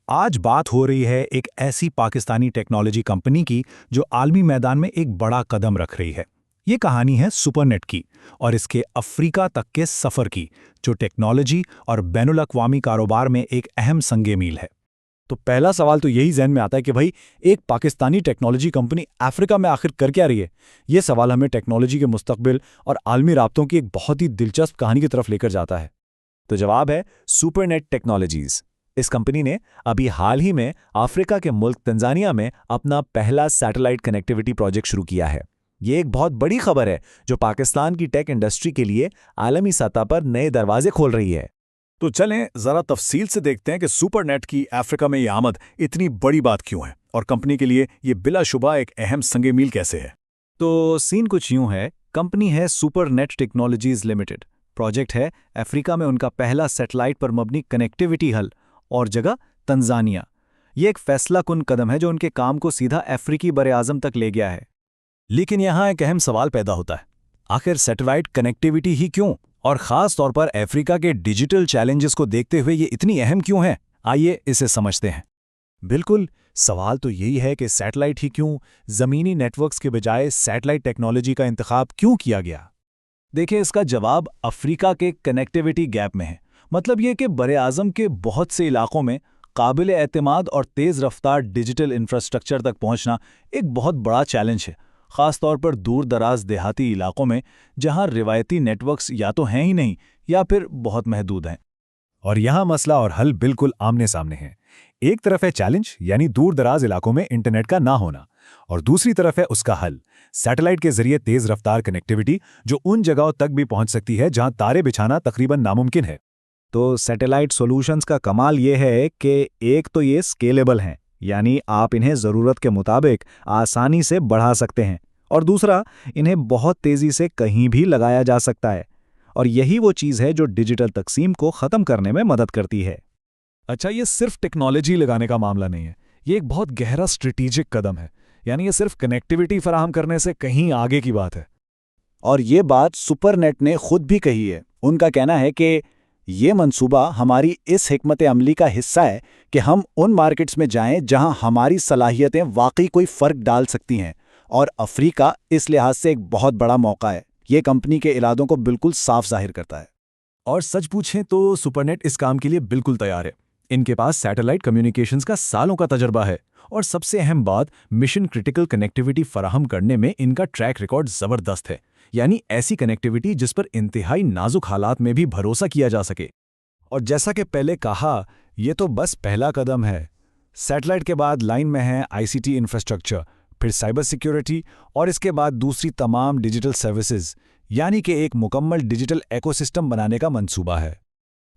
आज बात हो रही है एक ऐसी पाकिस्तानी टेक्नोलॉजी कंपनी की जो आलमी मैदान में एक बड़ा कदम रख रही है। ये कहानी है सुपरनेट की और इसके अफ्रीका तक के सफ़र की, जो टेक्नोलॉजी और बैनुल अक़वामी कारोबार में एक अहम संगे मील है। तो पहला सवाल तो यही ज़हन में आता है कि भाई एक पाकिस्तानी टेक्नोलॉजी कंपनी अफ्रीका में आखिर कर क्या रही है। ये सवाल हमें टेक्नोलॉजी के मुस्तकबिल और आलमी राब्तों की एक बहुत ही दिलचस्प कहानी की तरफ लेकर जाता है। तो जवाब है सुपरनेट टेक्नोलॉजीज। इस कंपनी ने अभी हाल ही में अफ्रीका के मुल्क तंजानिया में अपना पहला सैटेलाइट कनेक्टिविटी प्रोजेक्ट शुरू किया है। ये एक बहुत बड़ी खबर है जो पाकिस्तान की टेक इंडस्ट्री के लिए आलमी सतह पर नए दरवाजे खोल रही है। तो चलें जरा तफसील से देखते हैं कि सुपरनेट की अफ्रीका में ये आमद इतनी बड़ी बात क्यों है और कंपनी के लिए ये बिलाशुबा एक अहम संगे मील कैसे है। तो सीन कुछ यूं है, कंपनी है सुपरनेट टेक्नोलॉजीज लिमिटेड। प्रोजेक्ट है अफ्रीका में उनका पहला सैटेलाइट पर मबनी कनेक्टिविटी हल और जगह तंजानिया। ये एक फैसला कुन कदम है जो उनके काम को सीधा अफ्रीकी बरे-आज़म तक ले गया है। लेकिन यहाँ एक अहम सवाल पैदा होता है, आखिर सैटेलाइट कनेक्टिविटी ही क्यों, और ख़ास तौर पर अफ्रीका के डिजिटल चैलेंजेस को देखते हुए ये इतनी अहम क्यों है। आइए इसे समझते हैं। बिल्कुल, सवाल तो यही है कि सैटेलाइट ही क्यों, ज़मीनी नेटवर्क्स के बजाय सैटेलाइट टेक्नोलॉजी का इंतखाब क्यों किया गया। देखिए, इसका जवाब अफ्रीका के कनेक्टिविटी गैप में है। मतलब ये कि बरे-आज़म के बहुत से इलाकों में काबिल एतमाद और तेज़ रफ्तार डिजिटल इंफ्रास्ट्रक्चर तक पहुंचना एक बहुत बड़ा चैलेंज है, ख़ास तौर पर दूर दराज देहाती इलाकों में जहां रिवायती नेटवर्क्स या तो हैं ही नहीं या फिर बहुत महदूद हैं। और यहाँ मसला और हल बिल्कुल आमने सामने है। एक तरफ है चैलेंज, यानी दूर दराज इलाकों में इंटरनेट का ना होना, और दूसरी तरफ है उसका हल, सैटेलाइट के जरिए तेज़ रफ्तार कनेक्टिविटी जो उन जगहों तक भी पहुंच सकती है जहां तारे बिछाना तकरीबन नामुमकिन है। तो सैटेलाइट सॉल्यूशंस का कमाल ये है कि एक तो ये स्केलेबल हैं, यानी आप इन्हें ज़रूरत के मुताबिक आसानी से बढ़ा सकते हैं, और दूसरा, इन्हें बहुत तेज़ी से कहीं भी लगाया जा सकता है। और यही वो चीज़ है जो डिजिटल तकसीम को ख़त्म करने में मदद करती है। अच्छा, ये सिर्फ टेक्नोलॉजी लगाने का मामला नहीं है, ये एक बहुत गहरा स्ट्रेटेजिक कदम है। यानी ये सिर्फ कनेक्टिविटी फराहम करने से कहीं आगे की बात है। और ये बात सुपरनेट ने खुद भी कही है। उनका कहना है कि ये मंसूबा हमारी इस हिकमत अमली का हिस्सा है कि हम उन मार्केट्स में जाएं जहां हमारी सलाहियतें वाकई कोई फ़र्क डाल सकती हैं, और अफ्रीका इस लिहाज से एक बहुत बड़ा मौका है। ये कंपनी के इरादों को बिल्कुल साफ जाहिर करता है। और सच पूछें तो सुपरनेट इस काम के लिए बिल्कुल तैयार है। इनके पास सैटेलाइट कम्युनिकेशंस का सालों का तजर्बा है, और सबसे अहम बात, मिशन क्रिटिकल कनेक्टिविटी फराहम करने में इनका ट्रैक रिकॉर्ड ज़बरदस्त है। यानी ऐसी कनेक्टिविटी जिस पर इंतहाई नाजुक हालात में भी भरोसा किया जा सके। और जैसा कि पहले कहा, ये तो बस पहला कदम है। सैटेलाइट के बाद लाइन में है आईसीटी इंफ्रास्ट्रक्चर, फिर साइबर सिक्योरिटी, और इसके बाद दूसरी तमाम डिजिटल सर्विसेज, यानी कि एक मुकम्मल डिजिटल इकोसिस्टम बनाने का मंसूबा है।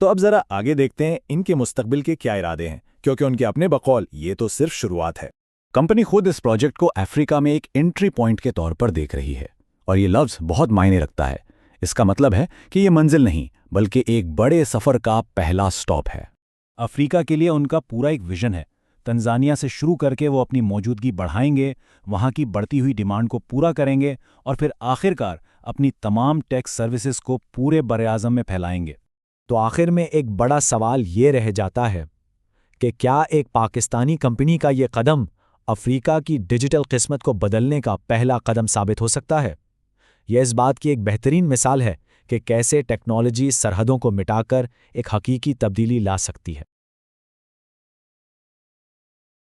तो अब जरा आगे देखते हैं इनके मुस्तकबिल के क्या इरादे हैं, क्योंकि उनके अपने बकौल ये तो सिर्फ शुरुआत है। कंपनी खुद इस प्रोजेक्ट को अफ्रीका में एक एंट्री पॉइंट के तौर पर देख रही है, और ये लफ्ज़ बहुत मायने रखता है। इसका मतलब है कि ये मंजिल नहीं, बल्कि एक बड़े सफ़र का पहला स्टॉप है। अफ्रीका के लिए उनका पूरा एक विजन है। तंजानिया से शुरू करके वो अपनी मौजूदगी बढ़ाएंगे, वहाँ की बढ़ती हुई डिमांड को पूरा करेंगे, और फिर आखिरकार अपनी तमाम टेक सर्विसेज को पूरे बरे-आज़म में फैलाएंगे। तो आखिर में एक बड़ा सवाल ये रह जाता है कि क्या एक पाकिस्तानी कंपनी का ये कदम अफ्रीका की डिजिटल किस्मत को बदलने का पहला कदम साबित हो सकता है। यह इस बात की एक बेहतरीन मिसाल है कि कैसे टेक्नोलॉजी सरहदों को मिटाकर एक हकीकी तब्दीली ला सकती है।